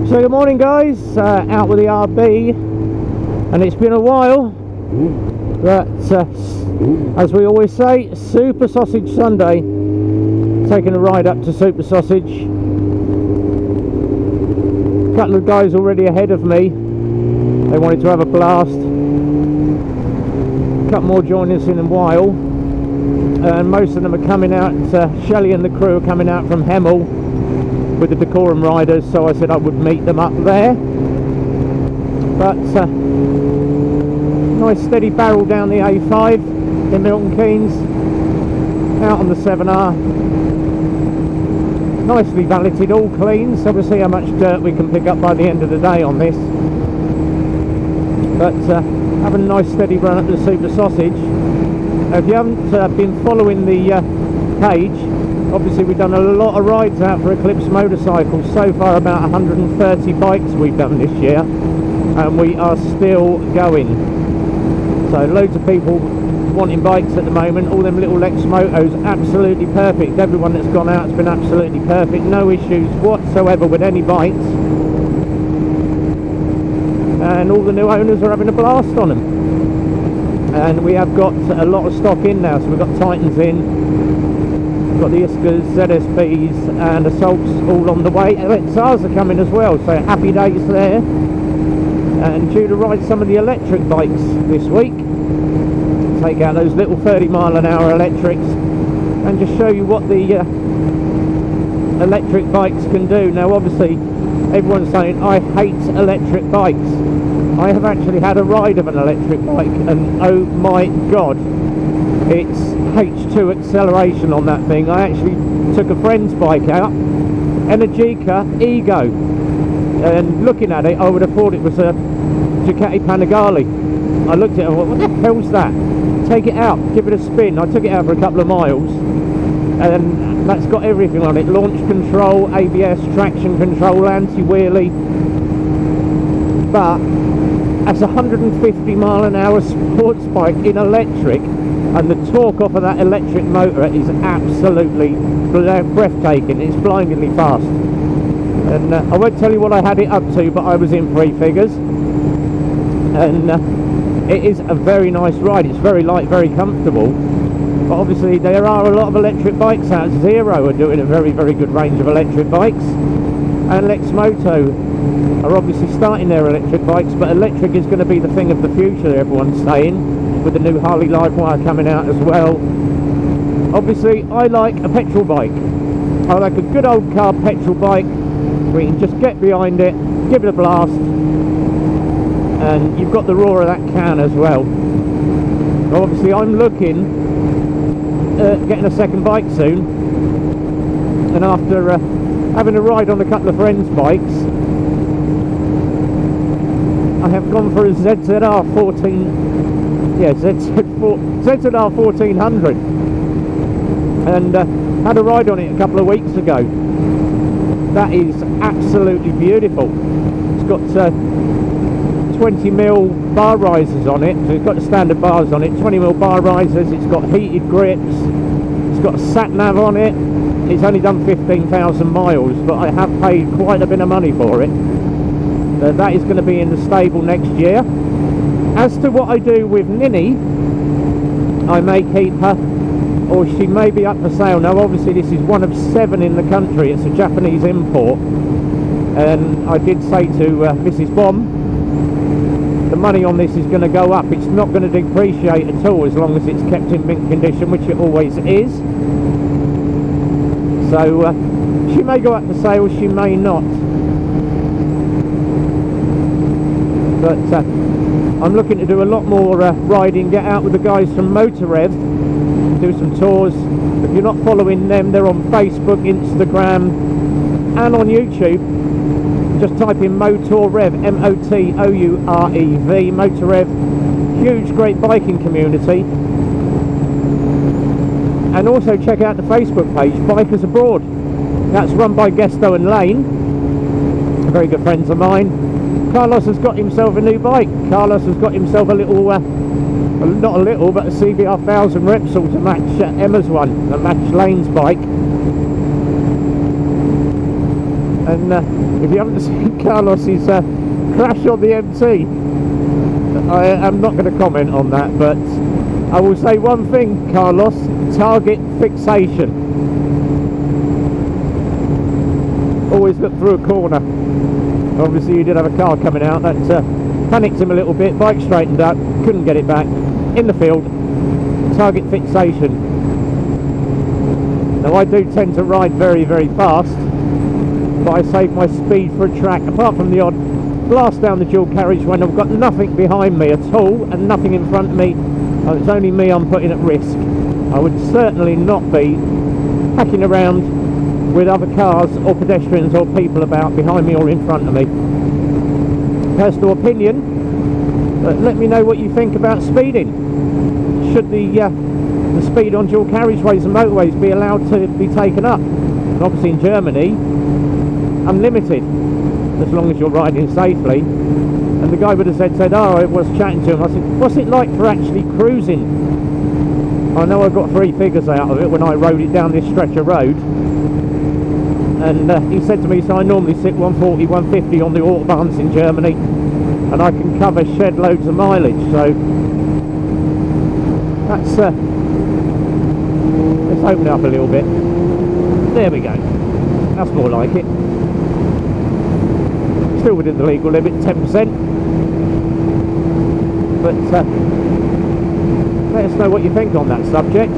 So good morning guys, out with the RB, and it's been a while, but as we always say, Super Sausage Sunday, taking a ride up to Super Sausage. A couple of guys already ahead of me, they wanted to have a blast. A couple more join us in a while, and most of them are coming out, Shelley and the crew are coming out from Hemel with the Decorum riders, so I said I would meet them up there. But nice steady barrel down the A5 in Milton Keynes, out on the 7R, nicely valeted, all clean, so we'll see how much dirt we can pick up by the end of the day on this. But having a nice steady run up to the Super Sausage. If you haven't been following the page, obviously we've done a lot of rides out for Eclipse motorcycles. So far about 130 bikes we've done this year, and we are still going. So loads of people wanting bikes at the moment. All them little Lex Motos, absolutely perfect. Everyone that's gone out has been absolutely perfect. No issues whatsoever with any bikes. And all the new owners are having a blast on them. And we have got a lot of stock in now. So we've got Titans in. Got the Iskas, ZSBs and Assaults all on the way. LXRs are coming as well, so happy days there. And due to ride some of the electric bikes this week. Take out those little 30-mile-an-hour electrics and just show you what the electric bikes can do. Now obviously everyone's saying I hate electric bikes. I have actually had a ride of an electric bike, and oh my god, it's H2 acceleration on that thing. I actually took a friend's bike out, Energica Ego, and looking at it I would have thought it was a Ducati Panigale. I looked at it and thought, what the hell's that? Take it out, give it a spin. I took it out for a couple of miles, and that's got everything on it. Launch control, ABS, traction control, anti-wheelie, but that's a 150-mile-an-hour sports bike in electric. And the torque off of that electric motor is absolutely breathtaking. It's blindingly fast. And I won't tell you what I had it up to, but I was in 3 figures. And it is a very nice ride. It's very light, very comfortable. But obviously there are a lot of electric bikes out. Zero are doing a very, very good range of electric bikes. And Lex Moto are obviously starting their electric bikes, but electric is going to be the thing of the future, everyone's saying, with the new Harley Livewire coming out as well. Obviously I like a petrol bike. I like a good old carb petrol bike where you can just get behind it, give it a blast, and you've got the roar of that can as well. Obviously I'm looking at getting a second bike soon, and after having a ride on a couple of friends' bikes, I have gone for a ZZR 1400, and had a ride on it a couple of weeks ago. That is absolutely beautiful. It's got 20mm bar risers on it, so it's got the standard bars on it, 20mm bar risers, it's got heated grips, it's got a sat nav on it. It's only done 15,000 miles, but I have paid quite a bit of money for it. That is going to be in the stable next year. As to what I do with Ninny, I may keep her, or she may be up for sale. Now obviously this is one of 7 in the country. It's a Japanese import, and I did say to Mrs. Bomb, the money on this is going to go up. It's not going to depreciate at all as long as it's kept in mint condition, which it always is. So she may go up for sale, she may not. But I'm looking to do a lot more riding, get out with the guys from Motourev, do some tours. If you're not following them, they're on Facebook, Instagram and on YouTube. Just type in Motourev, M-O-T-O-U-R-E-V, Motourev. Huge, great biking community. And also check out the Facebook page, Bikers Abroad. That's run by Gesto and Lane, very good friends of mine. Carlos has got himself a new bike. Carlos has got himself a little, not a little, but a CBR 1000 Repsol to match Emma's one, to match Lane's bike. And if you haven't seen Carlos's crash on the MT, I am not going to comment on that, but I will say one thing, Carlos: target fixation. Always look through a corner. Obviously you did have a car coming out that panicked him a little bit. Bike straightened up, couldn't get it back, in the field. Target fixation. Now I do tend to ride very, very fast, but I save my speed for a track, apart from the odd blast down the dual carriage when I've got nothing behind me at all and nothing in front of me. It's only me I'm putting at risk. I would certainly not be hacking around with other cars or pedestrians or people about behind me or in front of me. Personal opinion, but let me know what you think about speeding. Should the speed on dual carriageways and motorways be allowed to be taken up? And obviously in Germany, unlimited, as long as you're riding safely. And the guy with the said, oh, I was chatting to him, I said, what's it like for actually cruising? I know I got 3 figures out of it when I rode it down this stretch of road. And he said to me, so I normally sit 140, 150 on the autobahns in Germany, and I can cover shed loads of mileage. So that's let's open it up a little bit. There we go. That's more like it. Still within the legal limit, 10%. But let us know what you think on that subject.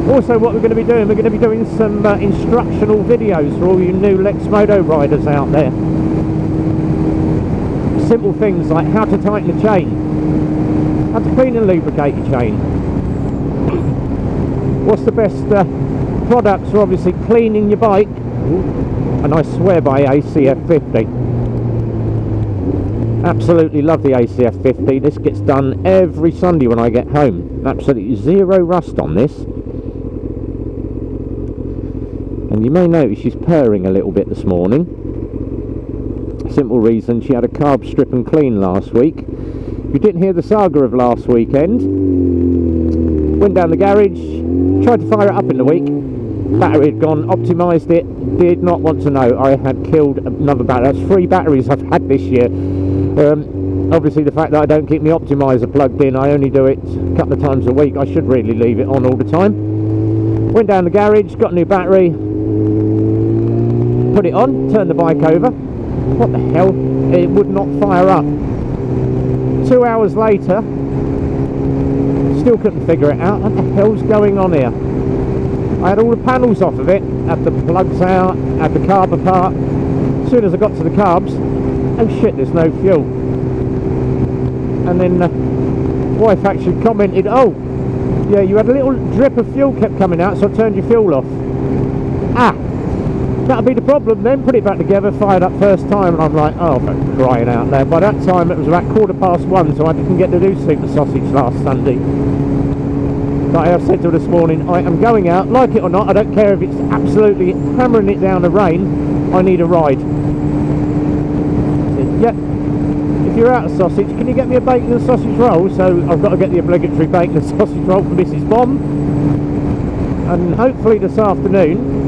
Also, what we're going to be doing, we're going to be doing some instructional videos for all you new Lex Moto riders out there. Simple things like how to tighten the chain, how to clean and lubricate your chain. What's the best products for obviously cleaning your bike, and I swear by ACF 50. Absolutely love the ACF 50. This gets done every Sunday when I get home. Absolutely zero rust on this. And you may notice she's purring a little bit this morning. Simple reason, she had a carb strip and clean last week. If you didn't hear the saga of last weekend, went down the garage, tried to fire it up in the week, battery had gone, optimised it, did not want to know I had killed another battery. That's 3 batteries I've had this year. Obviously the fact that I don't keep my optimiser plugged in, I only do it a couple of times a week. I should really leave it on all the time. Went down the garage, got a new battery, put it on, turned the bike over. What the hell? It would not fire up. 2 hours later, still couldn't figure it out. What the hell's going on here? I had all the panels off of it, had the plugs out, had the carb apart. As soon as I got to the carbs, oh shit, there's no fuel. And then wife actually commented, oh yeah, you had a little drip of fuel kept coming out, so I turned your fuel off. Ah, that'll be the problem then. Put it back together, fired up first time, and I'm like, oh, for crying out loud. By that time it was about 1:15, so I didn't get to do super sausage last Sunday. But I have said to her this morning, I am going out, like it or not, I don't care if it's absolutely hammering it down the rain, I need a ride. I said, yep, if you're out of sausage, can you get me a bacon and sausage roll? So I've got to get the obligatory bacon and sausage roll for Mrs. Bomb. And hopefully this afternoon,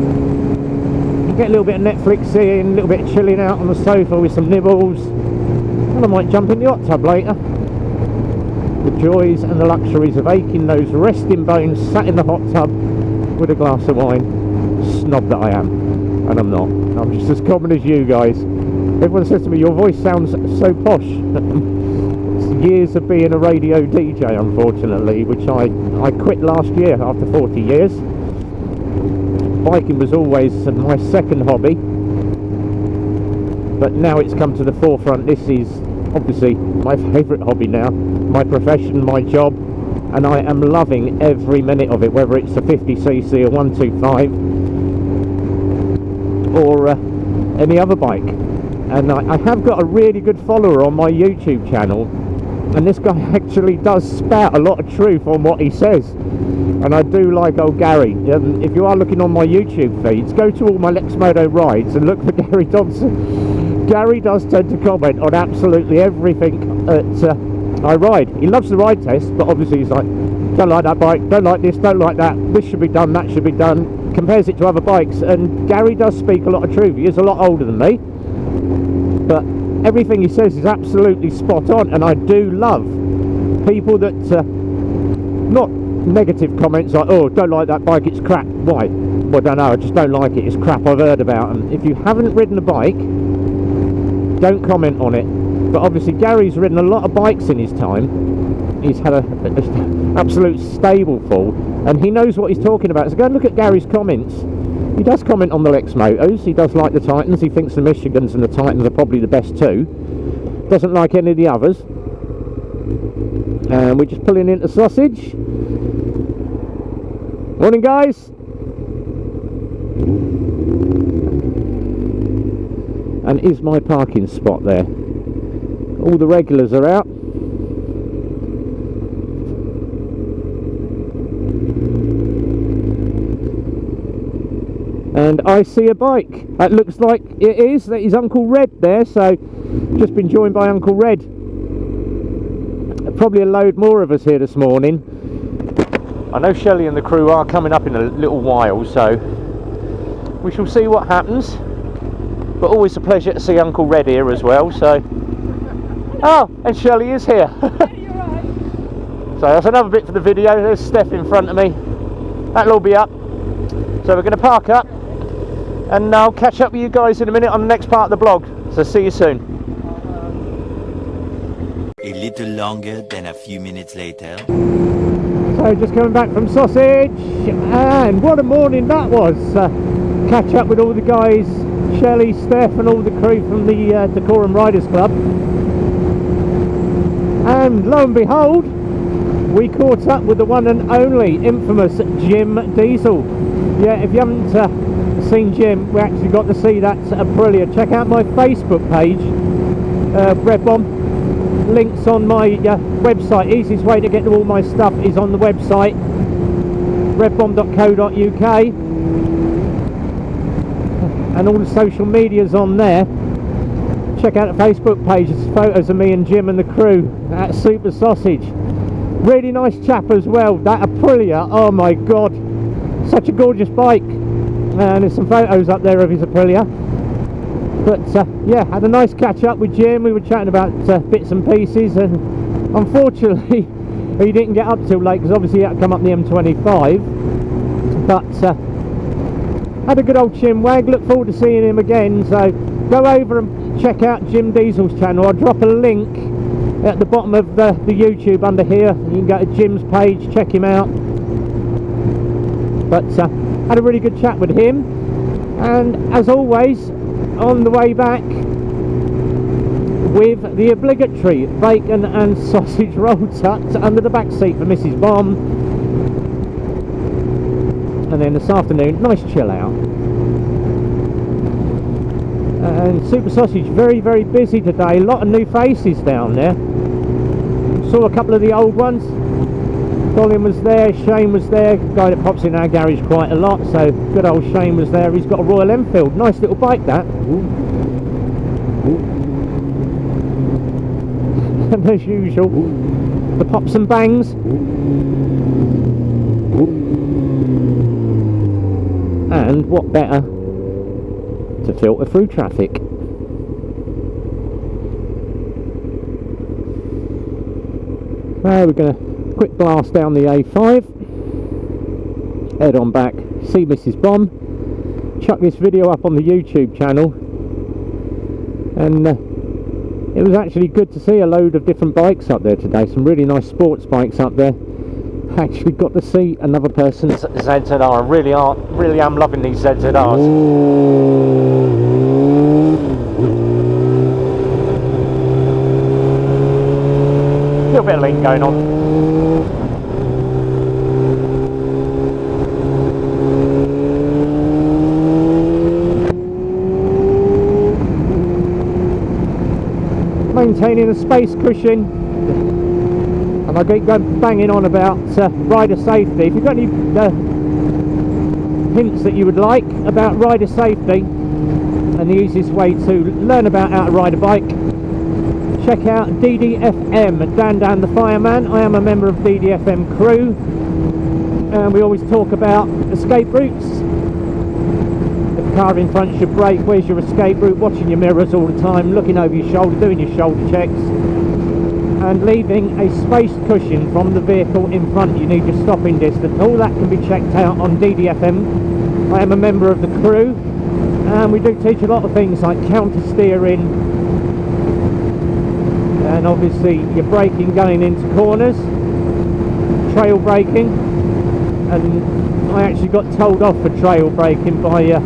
get a little bit of Netflix in, a little bit of chilling out on the sofa with some nibbles, and I might jump in the hot tub later. The joys and the luxuries of aching those resting bones sat in the hot tub with a glass of wine. Snob that I am, and I'm not. I'm just as common as you guys. Everyone says to me, your voice sounds so posh. It's years of being a radio DJ, unfortunately, which I quit last year after 40 years. Biking was always my second hobby, but now it's come to the forefront. This is obviously my favourite hobby now, my profession, my job, and I am loving every minute of it, whether it's a 50cc or 125 or any other bike. And I have got a really good follower on my YouTube channel, and this guy actually does spout a lot of truth on what he says. And I do like old Gary. If you are looking on my YouTube feeds, go to all my Lex Moto rides and look for Gary Dodson. Gary does tend to comment on absolutely everything that I ride. He loves the ride test, but obviously he's like, don't like that bike, don't like this, don't like that, this should be done, that should be done. compares it to other bikes, and Gary does speak a lot of truth. He is a lot older than me, but everything he says is absolutely spot on. And I do love people that not negative comments like, oh, don't like that bike, it's crap. Why? Well, I don't know, I just don't like it, it's crap, I've heard about them. If you haven't ridden a bike, don't comment on it. But obviously Gary's ridden a lot of bikes in his time. He's had an absolute stable full, and he knows what he's talking about. So go and look at Gary's comments. He does comment on the Lex Motos, he does like the Titans, he thinks the Michigans and the Titans are probably the best too. Doesn't like any of the others. And we're just pulling into Sausage. Morning, guys. And is my parking spot there? All the regulars are out. And I see a bike. That looks like it is. That is UncleRed there. So just been joined by UncleRed. Probably a load more of us here this morning. I know Shelley and the crew are coming up in a little while, so we shall see what happens. But always a pleasure to see UncleRed here as well. So, oh, and Shelley is here. So that's another bit for the video. There's Steph in front of me. That'll all be up. So we're going to park up, and I'll catch up with you guys in a minute on the next part of the vlog. So see you soon. A little longer than a few minutes later. So just coming back from Sausage, and what a morning that was. Catch up with all the guys, Shelley, Steph and all the crew from the Decorum Riders Club. And lo and behold, we caught up with the one and only infamous Jim Diesel. Yeah, if you haven't seen Jim, we actually got to see that Aprilia. Check out my Facebook page, Red Bomb. Links on my website. Easiest way to get to all my stuff is on the website, redbomb.co.uk, and all the social medias on there. Check out the Facebook page, it's photos of me and Jim and the crew at Super Sausage. Really nice chap as well. That Aprilia, oh my god, such a gorgeous bike. And there's some photos up there of his Aprilia. But yeah, had a nice catch up with Jim. We were chatting about bits and pieces, and unfortunately he didn't get up till late because obviously he had to come up the M25. But had a good old chin wag. Look forward to seeing him again. So go over and check out Jim Diesel's channel. I'll drop a link at the bottom of the YouTube under here. You can go to Jim's page, check him out. But had a really good chat with him, and as always, on the way back with the obligatory bacon and sausage roll tucked under the back seat for Mrs. Bomb. And then this afternoon, nice chill out. And Super Sausage very, very busy today. A lot of new faces down there. Saw a couple of the old ones. Colin was there, Shane was there, guy that pops in our garage quite a lot, so good old Shane was there. He's got a Royal Enfield, nice little bike that. And as usual, the pops and bangs. And what better to filter through traffic. We're going to quick blast down the A5, head on back, see Mrs. Bomb, chuck this video up on the YouTube channel, and it was actually good to see a load of different bikes up there today, some really nice sports bikes up there. Actually got to see another person's ZZR. I really am loving these ZZRs. A little bit of lean going on. Maintaining a space cushion, and I keep going banging on about rider safety. If you've got any hints that you would like about rider safety and the easiest way to learn about how to ride a bike, check out DDFM, Dan the Fireman. I am a member of DDFM crew, and we always talk about escape routes, car in front should brake, where's your escape route, watching your mirrors all the time, looking over your shoulder, doing your shoulder checks, and leaving a spaced cushion from the vehicle in front. You need your stopping distance. All that can be checked out on DDFM. I am a member of the crew, and we do teach a lot of things like counter steering, and obviously your braking going into corners, trail braking, and I actually got told off for trail braking by a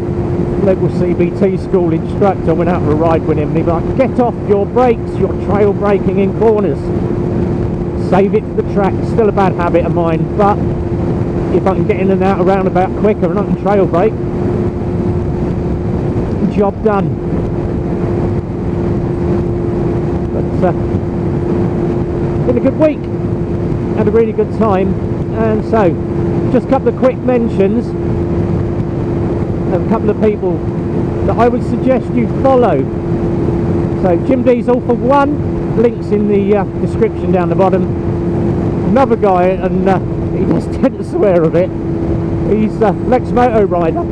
local CBT school instructor. I went out for a ride with him and he was like, get off your brakes, you're trail braking in corners. Save it for the track. Still a bad habit of mine, but if I can get in and out a roundabout quicker and I can trail brake, job done. But been a good week, had a really good time, and so just a couple of quick mentions of a couple of people that I would suggest you follow. So Jim Diesel for one, links in the description down the bottom. Another guy, and he does tend to swear a bit, he's Lex Moto rider,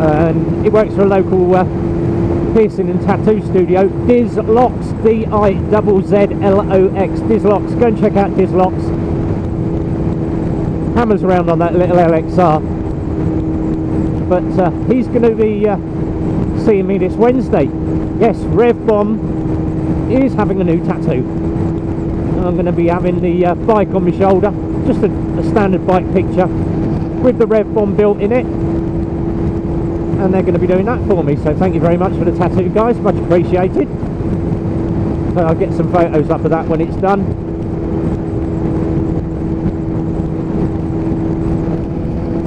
and he works for a local piercing and tattoo studio, Dizlox, Dizzlox, Dizlox. Go and check out Dizlox. Hammers around on that little LXR, but he's going to be seeing me this Wednesday. Yes, Rev Bomb is having a new tattoo. I'm going to be having the bike on my shoulder, just a standard bike picture with the Rev Bomb built in it, and they're going to be doing that for me. So thank you very much for the tattoo, guys, much appreciated. So I'll get some photos up of that when it's done.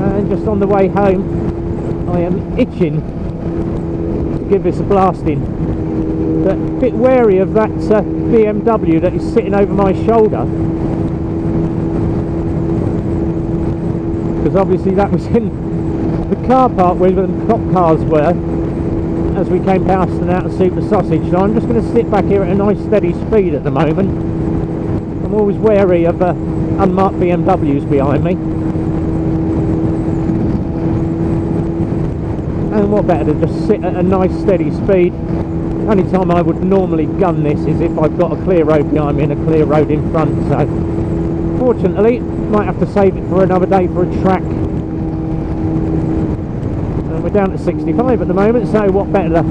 And just on the way home, I am itching to give this a blasting, but a bit wary of that BMW that is sitting over my shoulder, because obviously that was in the car park where the cop cars were as we came past and out of Super Sausage. So I'm just going to sit back here at a nice steady speed at the moment. I'm always wary of unmarked BMWs behind me. And what better to just sit at a nice steady speed. Only time I would normally gun this is if I've got a clear road behind me and a clear road in front. So fortunately, might have to save it for another day for a track. And we're down to 65 at the moment, so what better to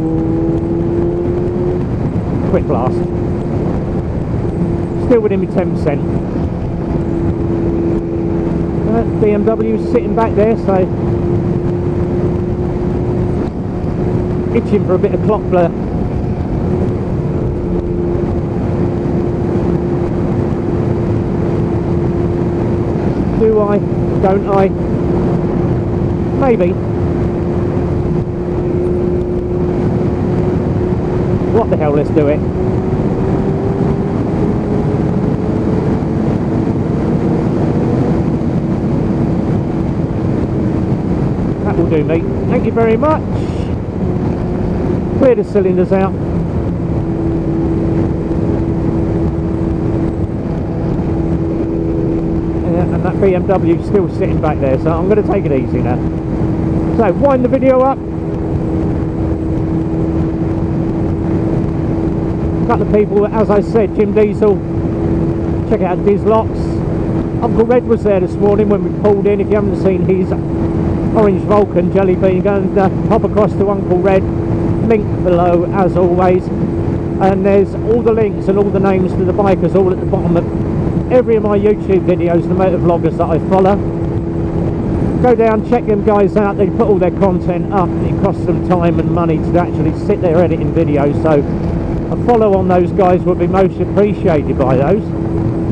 quick blast. Still within me 10%. BMW's sitting back there, so itching for a bit of clock blur. Do I? Don't I? Maybe. What the hell, let's do it. That will do me. Thank you very much. Clear the cylinders out. Yeah, and that BMW is still sitting back there, so I'm going to take it easy now. So wind the video up. A couple of people, as I said, Jim Diesel, check out Dizlox. UncleRed was there this morning when we pulled in. If you haven't seen his orange Vulcan jelly bean, go and pop across to UncleRed. Link below as always, and there's all the links and all the names to the bikers all at the bottom of every of my YouTube videos, the Motovloggers that I follow. Go down, check them guys out. They put all their content up. It costs them time and money to actually sit there editing videos, so a follow on those guys would be most appreciated by those.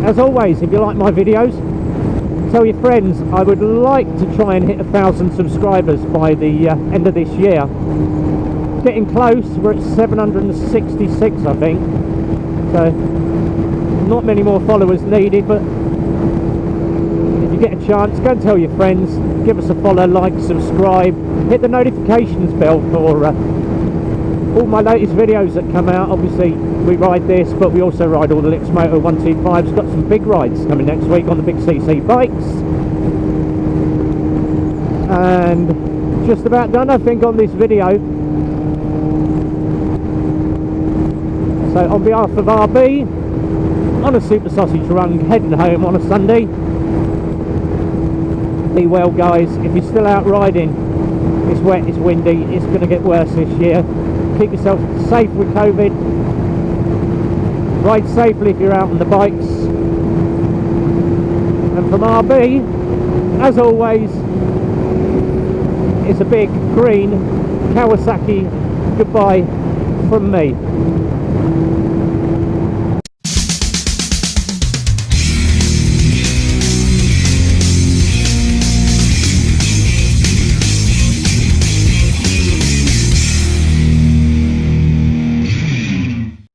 As always, if you like my videos, tell your friends. I would like to try and hit 1,000 subscribers by the end of this year. Getting close, we're at 766 I think, so not many more followers needed, but if you get a chance, go and tell your friends, give us a follow, like, subscribe, hit the notifications bell for all my latest videos that come out. Obviously we ride this, but we also ride all the Lix Moto 125s, got some big rides coming next week on the big CC bikes, and just about done, I think, on this video. So on behalf of RB, on a super sausage run, heading home on a Sunday. Be well, guys. If you're still out riding, it's wet, it's windy, it's going to get worse this year. Keep yourself safe with COVID. Ride safely if you're out on the bikes. And from RB, as always, it's a big green Kawasaki goodbye from me.